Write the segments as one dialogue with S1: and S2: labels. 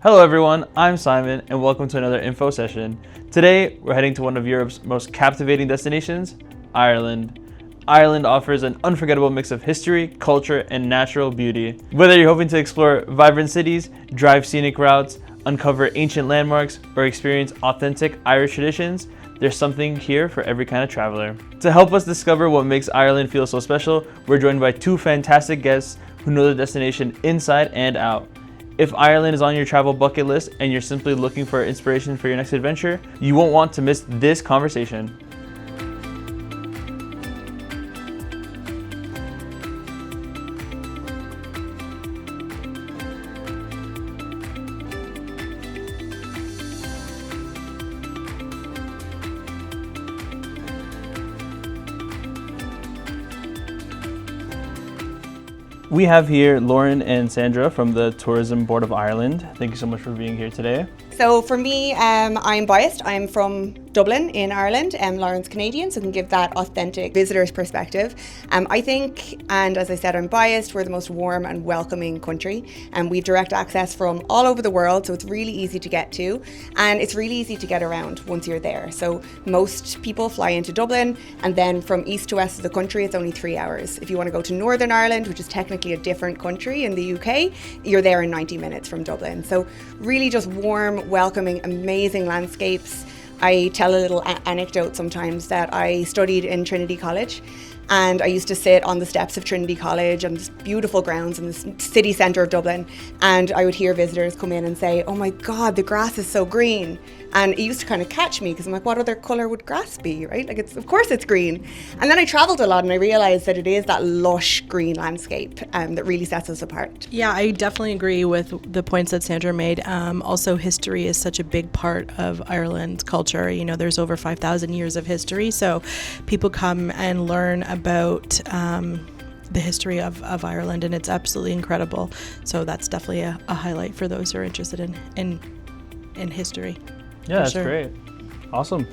S1: Hello everyone, I'm Simon and welcome to another info session. Today we're heading to one of Europe's most captivating destinations, Ireland. Ireland offers an unforgettable mix of history, culture, and natural beauty. Whether you're hoping to explore vibrant cities, drive scenic routes, uncover ancient landmarks, or experience authentic Irish traditions, there's something here for every kind of traveler. To help us discover what makes Ireland feel so special, we're joined by two fantastic guests who know the destination inside and out. If Ireland is on your travel bucket list and you're simply looking for inspiration for your next adventure, you won't want to miss this conversation. We have here Lauren and Sandra from the Tourism Board of Ireland. Thank you so much for being here today.
S2: So for me, I'm biased. I'm from Dublin in Ireland. Lauren's Canadian, so I can give that authentic visitor's perspective. I think, and as I said, I'm biased, we're the most warm and welcoming country. And we've direct access from all over the world, so it's really easy to get to. And it's really easy to get around once you're there. So most people fly into Dublin, and then from east to west of the country, it's only 3 hours. If you want to go to Northern Ireland, which is technically a different country in the UK, you're there in 90 minutes from Dublin. So really just warm, welcoming, amazing landscapes. I tell a little anecdote sometimes that I studied in Trinity College, and I used to sit on the steps of Trinity College on this beautiful grounds in the city centre of Dublin, and I would hear visitors come in and say, "Oh my God, the grass is so green." And it used to kind of catch me because I'm like, what other colour would grass be, right? Like, of course it's green. And then I travelled a lot and I realised that it is that lush green landscape that really sets us apart.
S3: Yeah, I definitely agree with the points that Sandra made. Also, history is such a big part of Ireland's culture. You know, there's over 5,000 years of history, so people come and learn about the history of Ireland, and it's absolutely incredible. So that's definitely a highlight for those who are interested in history.
S1: Yeah, that's great. Awesome.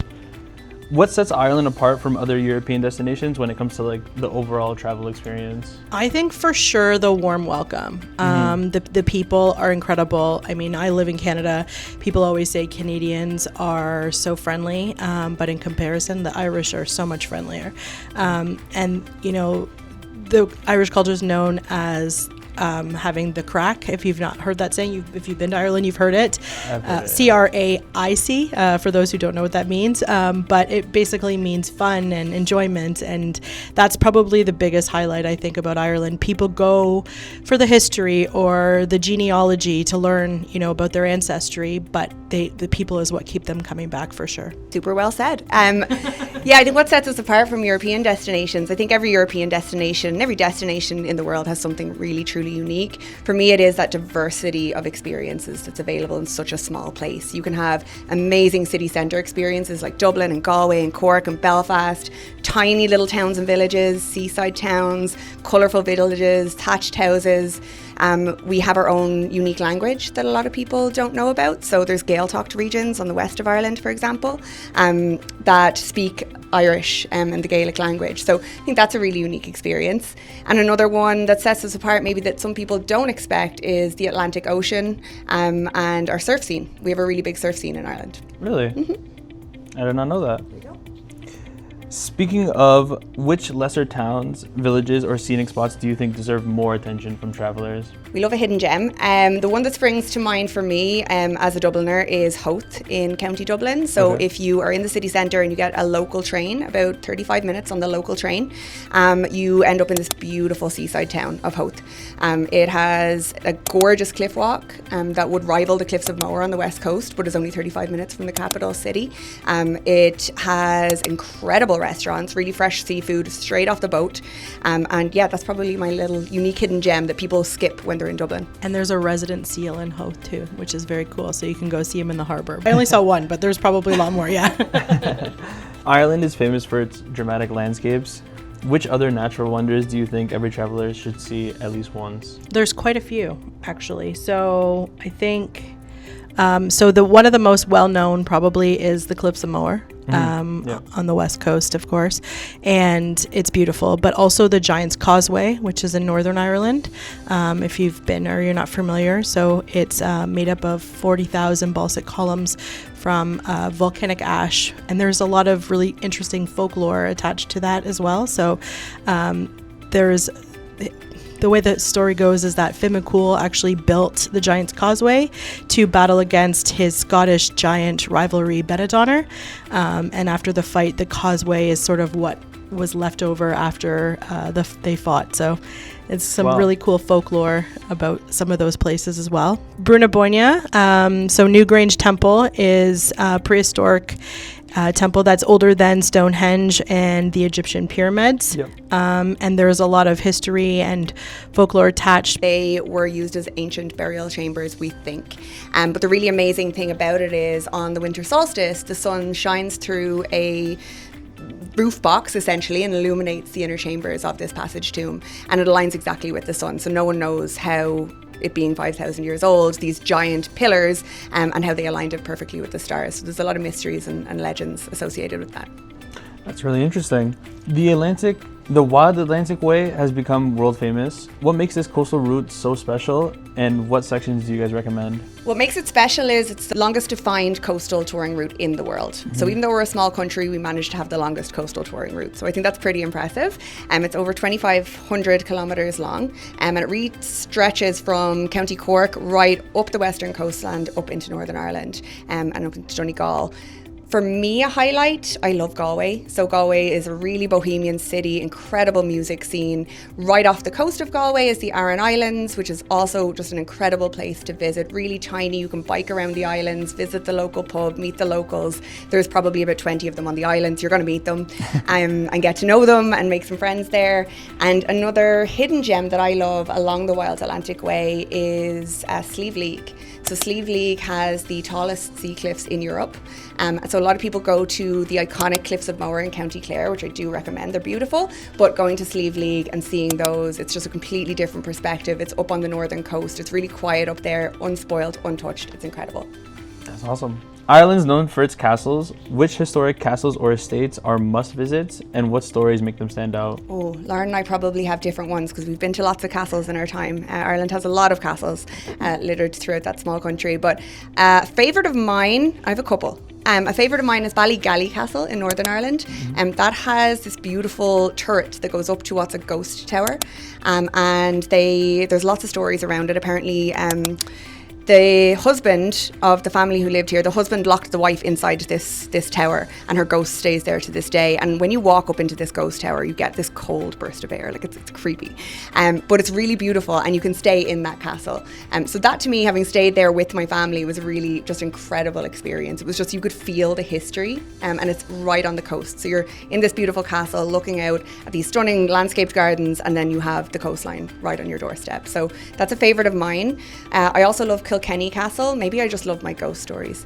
S1: What sets Ireland apart from other European destinations when it comes to like the overall travel experience?
S3: I think for sure the warm welcome. The people are incredible. I mean, I live in Canada. People always say Canadians are so friendly, but in comparison, the Irish are so much friendlier. And, you know, the Irish culture is known as having the crack. If you've not heard that saying, if you've been to Ireland, you've heard it. C-R-A-I-C, for those who don't know what that means. But it basically means fun and enjoyment. And that's probably the biggest highlight, I think, about Ireland. People go for the history or the genealogy to learn, you know, about their ancestry, but the people is what keep them coming back for sure.
S2: Super well said. Yeah, I think what sets us apart from European destinations, I think every European destination, every destination in the world has something really, truly unique. For me, it is that diversity of experiences that's available in such a small place. You can have amazing city centre experiences like Dublin and Galway and Cork and Belfast, tiny little towns and villages, seaside towns, colourful villages, thatched houses. We have our own unique language that a lot of people don't know about. So there's Gaeltacht regions on the west of Ireland, for example, that speak Irish and the Gaelic language. So I think that's a really unique experience. And another one that sets us apart, maybe that some people don't expect, is the Atlantic Ocean and our surf scene. We have a really big surf scene in Ireland.
S1: Really?
S2: Mm-hmm.
S1: I did not know that.
S2: There you go.
S1: Speaking of, which lesser towns, villages, or scenic spots do you think deserve more attention from travelers?
S2: We love a hidden gem. The one that springs to mind for me as a Dubliner is Howth in County Dublin. So if you are in the city centre and you get a local train, about 35 minutes on the local train, you end up in this beautiful seaside town of Howth. It has a gorgeous cliff walk that would rival the Cliffs of Moher on the west coast, but is only 35 minutes from the capital city. It has incredible restaurants, really fresh seafood straight off the boat. And yeah, that's probably my little unique hidden gem that people skip when they're in Dublin.
S3: And there's a resident seal in Howth too, which is very cool. So you can go see him in the harbour. I only saw one, but there's probably a lot more, yeah.
S1: Ireland is famous for its dramatic landscapes. Which other natural wonders do you think every traveler should see at least once?
S3: There's quite a few, actually. So I think, one of the most well-known probably is the Cliffs of Moher. on the west coast, of course, and it's beautiful. But also the Giant's Causeway, which is in Northern Ireland, if you've been or you're not familiar. So it's made up of 40,000 basalt columns from volcanic ash, and there's a lot of really interesting folklore attached to that as well. So there's the way the story goes is that Finn McCool actually built the Giant's Causeway to battle against his Scottish giant rivalry Benidorm, and after the fight, the causeway is sort of what was left over after they fought. So it's some really cool folklore about some of those places as well. Brunaboyna, so Newgrange Temple is a prehistoric temple that's older than Stonehenge and the Egyptian pyramids.
S1: Yep.
S3: And there's a lot of history and folklore attached.
S2: They were used as ancient burial chambers, we think. But the really amazing thing about it is on the winter solstice, the sun shines through a roof box essentially and illuminates the inner chambers of this passage tomb, and it aligns exactly with the sun, so no one knows how, it being 5,000 years old, these giant pillars and how they aligned it perfectly with the stars. So there's a lot of mysteries and legends associated with that.
S1: That's really interesting. The Wild Atlantic Way has become world famous. What makes this coastal route so special, and what sections do you guys recommend?
S2: What makes it special is it's the longest defined coastal touring route in the world. So even though we're a small country, we managed to have the longest coastal touring route. So I think that's pretty impressive. It's over 2,500 kilometres long, and it really stretches from County Cork right up the western coastland, up into Northern Ireland, and up into Donegal. For me, a highlight, I love Galway. So Galway is a really bohemian city, incredible music scene. Right off the coast of Galway is the Aran Islands, which is also just an incredible place to visit. Really tiny, you can bike around the islands, visit the local pub, meet the locals. There's probably about 20 of them on the islands. You're going to meet them and get to know them and make some friends there. And another hidden gem that I love along the Wild Atlantic Way is Slieve League. So Slieve League has the tallest sea cliffs in Europe. So a lot of people go to the iconic Cliffs of Moher in County Clare, which I do recommend. They're beautiful, but going to Slieve League and seeing those, it's just a completely different perspective. It's up on the northern coast. It's really quiet up there, unspoiled, untouched. It's incredible.
S1: That's awesome. Ireland's known for its castles. Which historic castles or estates are must visits, and what stories make them stand out?
S2: Oh, Lauren and I probably have different ones because we've been to lots of castles in our time. Ireland has a lot of castles littered throughout that small country, but favourite of mine, I have a couple. A favourite of mine is Ballygally Castle in Northern Ireland. That has this beautiful turret that goes up to what's a ghost tower, and there's lots of stories around it. Apparently, the husband of the family who lived here, the husband locked the wife inside this tower, and her ghost stays there to this day. And when you walk up into this ghost tower, you get this cold burst of air, like it's creepy. But it's really beautiful, and you can stay in that castle. So that, to me, having stayed there with my family, was a really just incredible experience. It was just, you could feel the history, and it's right on the coast. So you're in this beautiful castle looking out at these stunning landscaped gardens, and then you have the coastline right on your doorstep. So that's a favourite of mine. I also love Kilkenny Castle. Maybe I just love my ghost stories,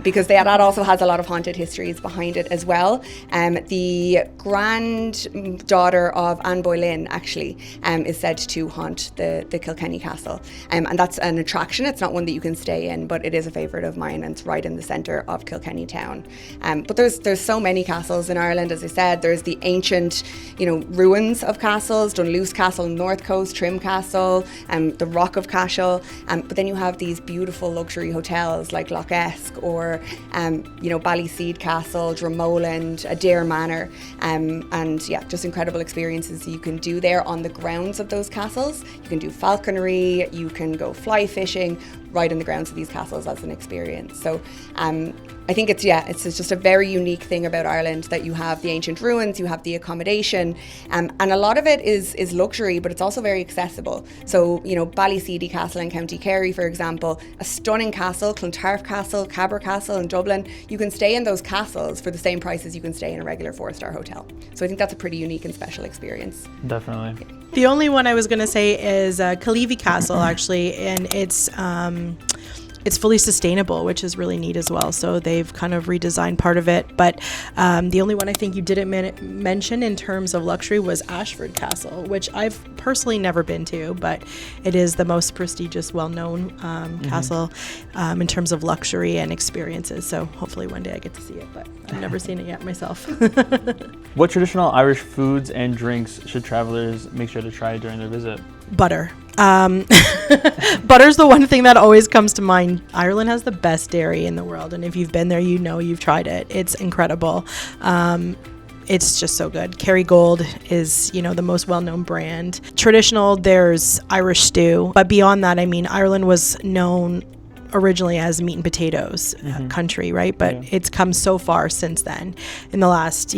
S2: because that also has a lot of haunted histories behind it as well. The granddaughter of Anne Boleyn actually is said to haunt the Kilkenny Castle, and that's an attraction. It's not one that you can stay in, but it is a favourite of mine, and it's right in the centre of Kilkenny town. But there's so many castles in Ireland. As I said, there's the ancient, ruins of castles: Dunluce Castle on the north coast, Trim Castle, the Rock of Cashel. But then you have these beautiful luxury hotels like Loch Esk or Ballyseed Castle, Dromoland, Adair Manor, and yeah, just incredible experiences you can do there on the grounds of those castles. You can do falconry, you can go fly fishing right in the grounds of these castles as an experience. So I think it's just a very unique thing about Ireland that you have the ancient ruins, you have the accommodation, and a lot of it is luxury, but it's also very accessible. So, Ballyseedy Castle in County Kerry, for example, a stunning castle, Clontarf Castle, Cabra Castle in Dublin. You can stay in those castles for the same price as you can stay in a regular 4-star hotel. So I think that's a pretty unique and special experience.
S1: Definitely.
S3: The only one I was going to say is Kalivi Castle, actually, and it's it's fully sustainable, which is really neat as well. So they've kind of redesigned part of it. But the only one I think you didn't mention in terms of luxury was Ashford Castle, which I've personally never been to, but it is the most prestigious, well-known castle in terms of luxury and experiences. So hopefully one day I get to see it, but I've never seen it yet myself.
S1: What traditional Irish foods and drinks should travelers make sure to try during their visit?
S3: Butter. Butter's the one thing that always comes to mind. Ireland has the best dairy in the world, and if you've been there, you know you've tried it. It's incredible. It's just so good. Kerrygold is, the most well-known brand. Traditional, there's Irish stew, but beyond that, I mean, Ireland was known originally as meat and potatoes country, right? But it's come so far since then. In the last,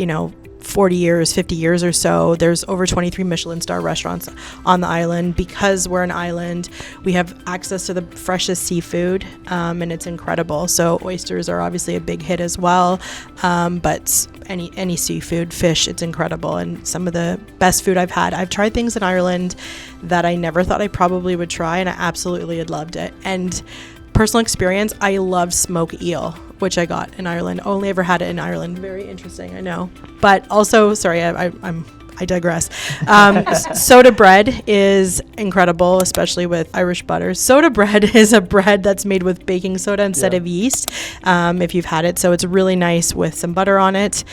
S3: 40 years, 50 years or so, there's over 23 Michelin star restaurants on the island. Because we're an island, we have access to the freshest seafood, and it's incredible. So oysters are obviously a big hit as well, but any seafood, fish, it's incredible. And some of the best food I've had. I've tried things in Ireland that I never thought I probably would try, and I absolutely had loved it. And personal experience, I love smoked eel, which I got in Ireland. Only ever had it in Ireland. Very interesting, I know. But also, sorry, I digress. Soda bread is incredible, especially with Irish butter. Soda bread is a bread that's made with baking soda instead of yeast, if you've had it. So it's really nice with some butter on it.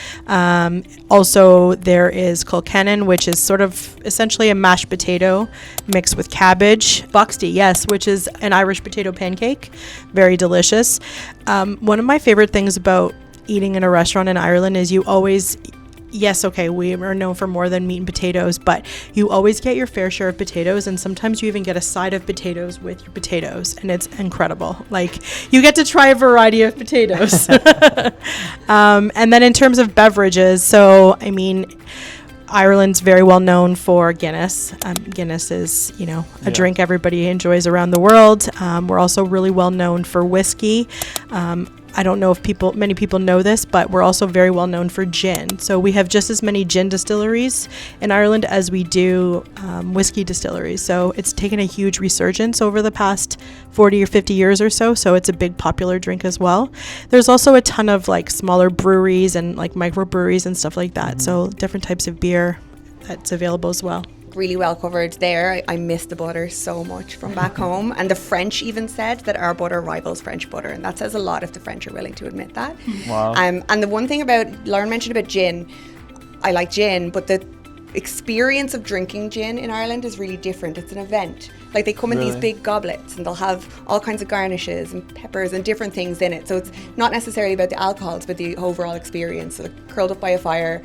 S3: Also, there is Kilkennan, which is sort of essentially a mashed potato mixed with cabbage. Boxty, yes, which is an Irish potato pancake. Very delicious. One of my favorite things about eating in a restaurant in Ireland is you always... Yes, okay, we are known for more than meat and potatoes, but you always get your fair share of potatoes, and sometimes you even get a side of potatoes with your potatoes, and it's incredible. Like, you get to try a variety of potatoes. And then in terms of beverages, so, I mean, Ireland's very well known for Guinness. Guinness is, a drink everybody enjoys around the world. We're also really well known for whiskey. I don't know if many people know this, but we're also very well known for gin. So we have just as many gin distilleries in Ireland as we do whiskey distilleries. So it's taken a huge resurgence over the past 40 or 50 years or so. So it's a big popular drink as well. There's also a ton of smaller breweries and microbreweries and stuff like that. So different types of beer that's available as well.
S2: Really well covered there. I miss the butter so much from back home, and the French even said that our butter rivals French butter, and that says a lot if the French are willing to admit that.
S1: Wow.
S2: And the one thing about Lauren mentioned about gin, I like gin, but the experience of drinking gin in Ireland is really different. It's an event. They come in these big goblets, and they'll have all kinds of garnishes and peppers and different things in it. So it's not necessarily about the alcohol, it's about the overall experience. So curled up by a fire,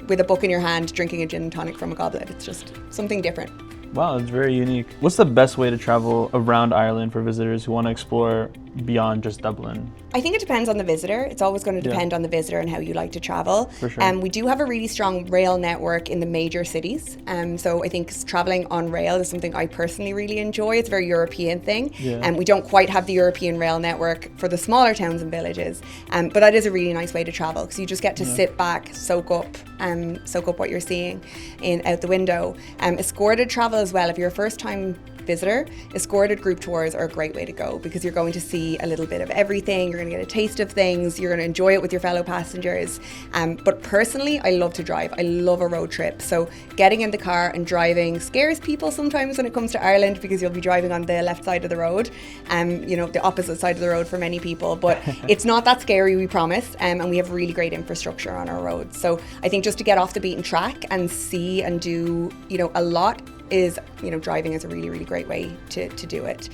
S2: with a book in your hand, drinking a gin and tonic from a goblet. It's just something different.
S1: Wow, it's very unique. What's the best way to travel around Ireland for visitors who want to explore beyond just Dublin?
S2: I think it depends on the visitor. It's always going to depend on the visitor and how you like to travel.
S1: For sure.
S2: We do have a really strong rail network in the major cities. So I think traveling on rail is something I personally really enjoy. It's a very European thing. And we don't quite have the European rail network for the smaller towns and villages. But that is a really nice way to travel, because you just get to sit back, soak up what you're seeing out the window. Escorted travel as well. If you're a first-time visitor, escorted group tours are a great way to go, because you're going to see a little bit of everything. You're going to get a taste of things. You're going to enjoy it with your fellow passengers. But personally, I love to drive. I love a road trip. So getting in the car and driving scares people sometimes when it comes to Ireland, because you'll be driving on the left side of the road, the opposite side of the road for many people. But it's not that scary, we promise. And we have really great infrastructure on our roads. So I think just to get off the beaten track and see and do, a lot is, driving is a really, really great way to do it.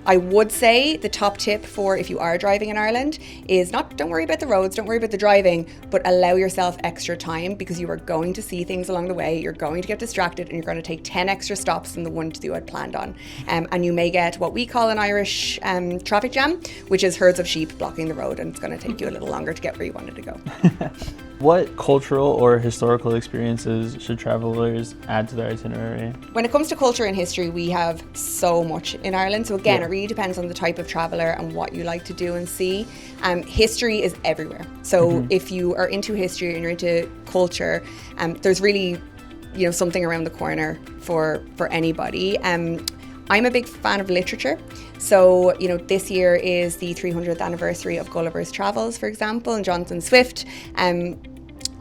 S2: I would say the top tip for if you are driving in Ireland is don't worry about the roads, don't worry about the driving, but allow yourself extra time, because you are going to see things along the way. You're going to get distracted, and you're going to take 10 extra stops than the 1 to 2 had planned on. And you may get what we call an Irish traffic jam, which is herds of sheep blocking the road, and it's going to take you a little longer to get where you wanted to go.
S1: What cultural or historical experiences should travelers add to their itinerary?
S2: When it comes to culture and history, we have so much in Ireland. So again, it really depends on the type of traveller and what you like to do and see. History is everywhere. So if you are into history and you're into culture, there's really, something around the corner for anybody. I'm a big fan of literature. So, this year is the 300th anniversary of Gulliver's Travels, for example, and Jonathan Swift.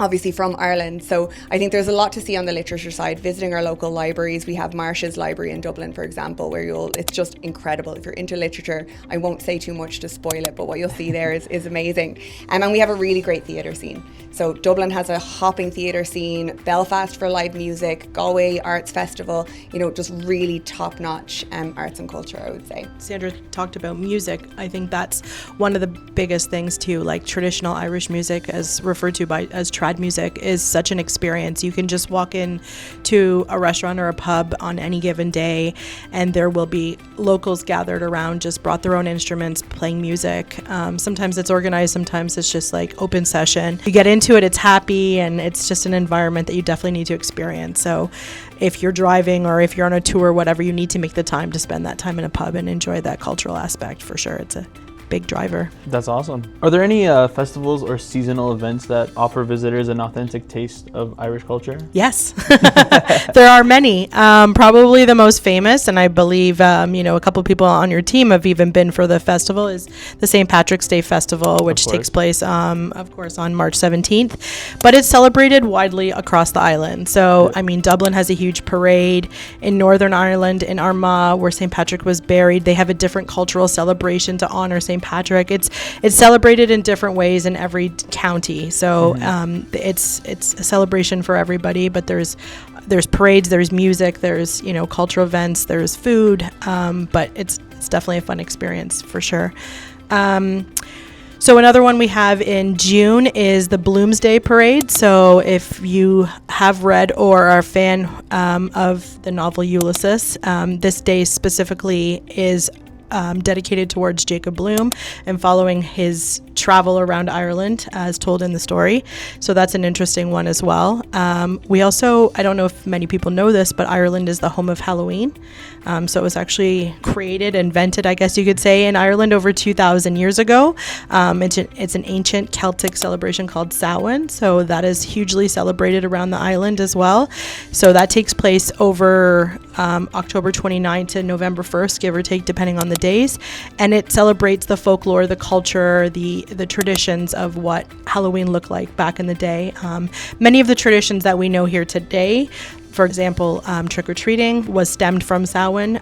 S2: Obviously from Ireland. So I think there's a lot to see on the literature side. Visiting our local libraries, we have Marsh's Library in Dublin, for example, where it's just incredible. If you're into literature, I won't say too much to spoil it, but what you'll see there is amazing. And we have a really great theatre scene. So Dublin has a hopping theatre scene, Belfast for live music, Galway Arts Festival, just really top-notch arts and culture, I would say.
S3: Sandra talked about music. I think that's one of the biggest things too, like traditional Irish music, as referred to as trad music, is such an experience. You can just walk in to a restaurant or a pub on any given day and there will be locals gathered around, just brought their own instruments, playing music. Sometimes it's organized, sometimes it's just like open session. You get into it, it's happy, and it's just an environment that you definitely need to experience. So if you're driving or if you're on a tour or whatever, you need to make the time to spend that time in a pub and enjoy that cultural aspect for sure. It's a big driver.
S1: That's awesome. Are there any festivals or seasonal events that offer visitors an authentic taste of Irish culture?
S3: Yes, there are many. Probably the most famous, and I believe a couple of people on your team have even been for the festival, is the St. Patrick's Day Festival, which takes place, of course, on March 17th. But it's celebrated widely across the island. So, Dublin has a huge parade. In Northern Ireland, in Armagh, where St. Patrick was buried, they have a different cultural celebration to honor St. Patrick. It's celebrated in different ways in every county. So it's a celebration for everybody, but there's parades, there's music, there's cultural events, there's food, but it's definitely a fun experience for sure. So another one we have in June is the Bloomsday Parade. So if you have read or are a fan of the novel Ulysses, this day specifically is dedicated towards Jacob Bloom and following his travel around Ireland as told in the story. So that's an interesting one as well. We also, I don't know if many people know this, but Ireland is the home of Halloween. So it was actually created, invented, I guess you could say, in Ireland over 2,000 years ago. It's an ancient Celtic celebration called Samhain. So that is hugely celebrated around the island as well. So that takes place over October 29th to November 1st, give or take, depending on the days. And it celebrates the folklore, the culture, the traditions of what Halloween looked like back in the day. Many of the traditions that we know here today, for example, trick-or-treating was stemmed from Samhain.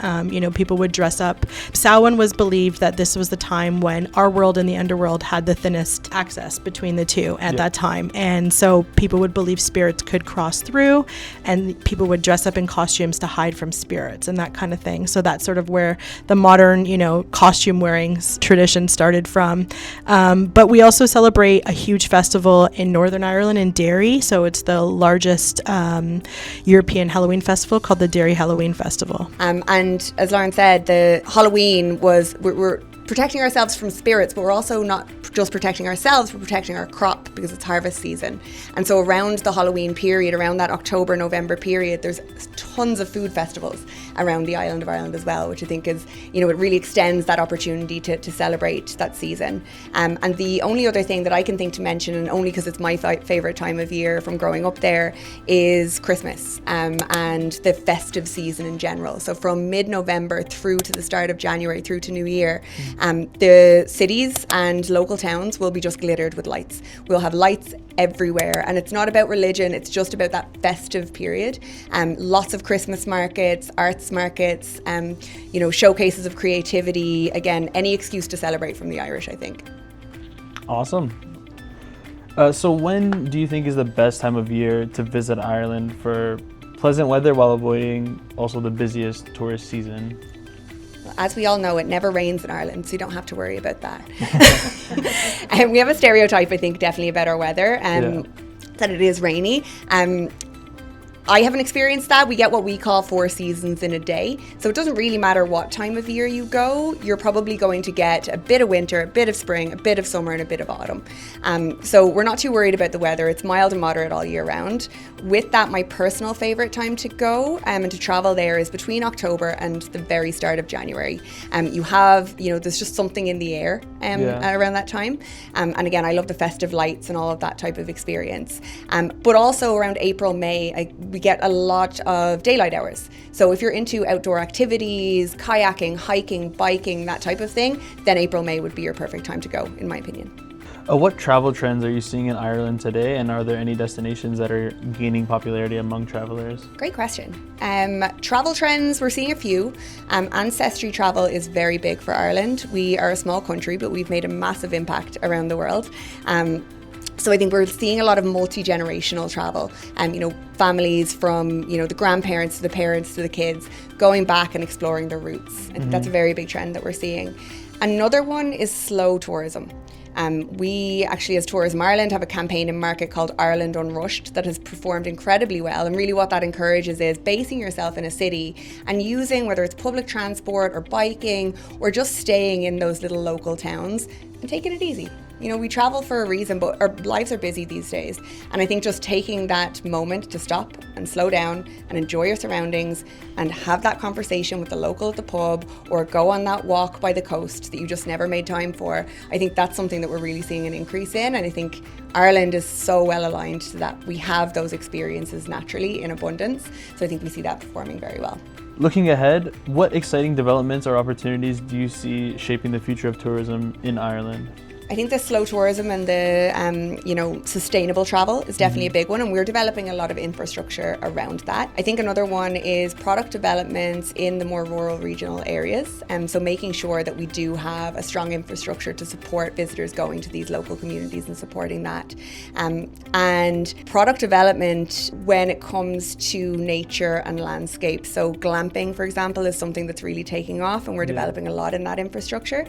S3: People would dress up. Samhain was believed that this was the time when our world and the underworld had the thinnest access between the two at that time. And so people would believe spirits could cross through, and people would dress up in costumes to hide from spirits and that kind of thing. So that's sort of where the modern, costume wearing tradition started from. But we also celebrate a huge festival in Northern Ireland in Derry. So it's the largest European Halloween festival called the Derry Halloween Festival.
S2: And as Lauren said, the Halloween we're protecting ourselves from spirits, but we're also not just protecting ourselves, we're protecting our crop because it's harvest season. And so around the Halloween period, around that October, November period, there's tons of food festivals around the island of Ireland as well, which I think is, it really extends that opportunity to celebrate that season. And the only other thing that I can think to mention, and only because it's my favourite time of year from growing up there, is Christmas and the festive season in general. So from mid-November through to the start of January, through to New Year, the cities and local towns will be just glittered with lights. We'll have lights everywhere, and it's not about religion, it's just about that festive period. Lots of Christmas markets, arts markets, showcases of creativity. Again, any excuse to celebrate from the Irish, I think.
S1: Awesome. So when do you think is the best time of year to visit Ireland for pleasant weather while avoiding also the busiest tourist season?
S2: As we all know, it never rains in Ireland, so you don't have to worry about that. We have a stereotype, I think, definitely about our weather, that it is rainy. I haven't experienced that. We get what we call 4 seasons in a day. So it doesn't really matter what time of year you go, you're probably going to get a bit of winter, a bit of spring, a bit of summer, and a bit of autumn. So we're not too worried about the weather. It's mild and moderate all year round. With that, my personal favourite time to go and to travel there is between October and the very start of January. You have, there's just something in the air around that time. And again, I love the festive lights and all of that type of experience. But also around April, May, we we get a lot of daylight hours. So if you're into outdoor activities, kayaking, hiking, biking, that type of thing, then April, May would be your perfect time to go, in my opinion.
S1: What travel trends are you seeing in Ireland today, and are there any destinations that are gaining popularity among travelers?
S2: Great question. Travel trends, we're seeing a few. Ancestry travel is very big for Ireland. We are a small country, but we've made a massive impact around the world. So I think we're seeing a lot of multi-generational travel, families from, the grandparents to the parents to the kids, going back and exploring their roots. I think that's a very big trend that we're seeing. Another one is slow tourism. We actually, as Tourism Ireland, have a campaign in market called Ireland Unrushed that has performed incredibly well. And really what that encourages is basing yourself in a city and using, whether it's public transport or biking or just staying in those little local towns and taking it easy. We travel for a reason, but our lives are busy these days. And I think just taking that moment to stop and slow down and enjoy your surroundings and have that conversation with the local at the pub or go on that walk by the coast that you just never made time for, I think that's something that we're really seeing an increase in. And I think Ireland is so well aligned to that. We have those experiences naturally in abundance. So I think we see that performing very well.
S1: Looking ahead, what exciting developments or opportunities do you see shaping the future of tourism in Ireland?
S2: I think the slow tourism and the sustainable travel is definitely a big one, and we're developing a lot of infrastructure around that. I think another one is product developments in the more rural regional areas, so making sure that we do have a strong infrastructure to support visitors going to these local communities and supporting that. And product development when it comes to nature and landscape. So glamping, for example, is something that's really taking off, and we're developing a lot in that infrastructure.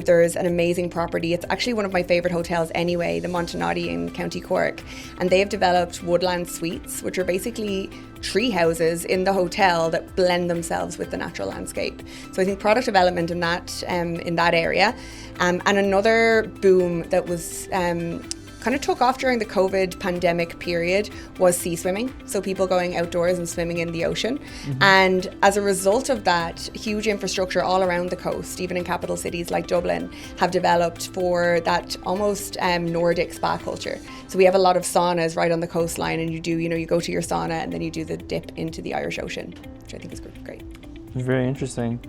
S2: There's an amazing property. It's actually one of my favourite hotels anyway, the Montenotte in County Cork, and they've developed woodland suites, which are basically tree houses in the hotel that blend themselves with the natural landscape. So I think product development in that area, and another boom that was kind of took off during the COVID pandemic period was sea swimming. So people going outdoors and swimming in the ocean. And as a result of that, huge infrastructure all around the coast, even in capital cities like Dublin, have developed for that almost Nordic spa culture. So we have a lot of saunas right on the coastline, and you go to your sauna and then you do the dip into the Irish Ocean, which I think is great.
S1: Very interesting.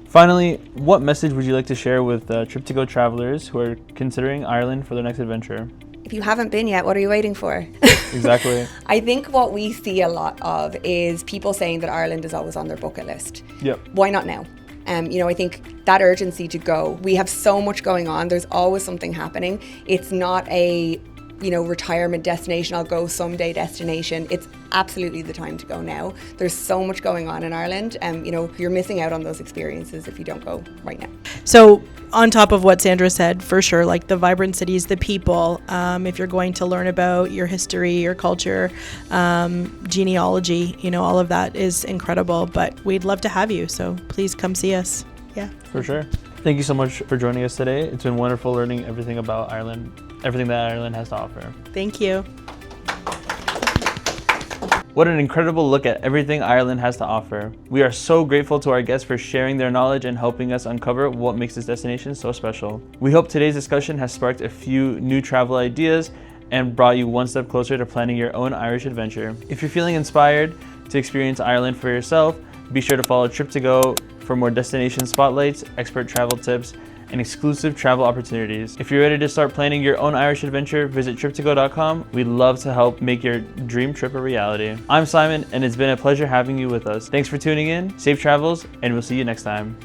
S1: Finally, what message would you like to share with TripToGo travelers who are considering Ireland for their next adventure?
S2: If you haven't been yet, what are you waiting for?
S1: Exactly.
S2: I think what we see a lot of is people saying that Ireland is always on their bucket list.
S1: Yep.
S2: Why not now? I think that urgency to go. We have so much going on. There's always something happening. It's not a retirement destination, I'll go someday destination. It's absolutely the time to go now. There's so much going on in Ireland, and you're missing out on those experiences if you don't go right now.
S3: So on top of what Sandra said, for sure, like the vibrant cities, the people, if you're going to learn about your history, your culture, genealogy, all of that is incredible, but we'd love to have you. So please come see us. Yeah.
S1: For sure. Thank you so much for joining us today. It's been wonderful learning everything about Ireland, everything that Ireland has to offer.
S3: Thank you.
S1: What an incredible look at everything Ireland has to offer. We are so grateful to our guests for sharing their knowledge and helping us uncover what makes this destination so special. We hope today's discussion has sparked a few new travel ideas and brought you one step closer to planning your own Irish adventure. If you're feeling inspired to experience Ireland for yourself, be sure to follow TripToGo for more destination spotlights, expert travel tips, and exclusive travel opportunities. If you're ready to start planning your own Irish adventure, visit TripToGo.com. We'd love to help make your dream trip a reality. I'm Simon, and it's been a pleasure having you with us. Thanks for tuning in, safe travels, and we'll see you next time.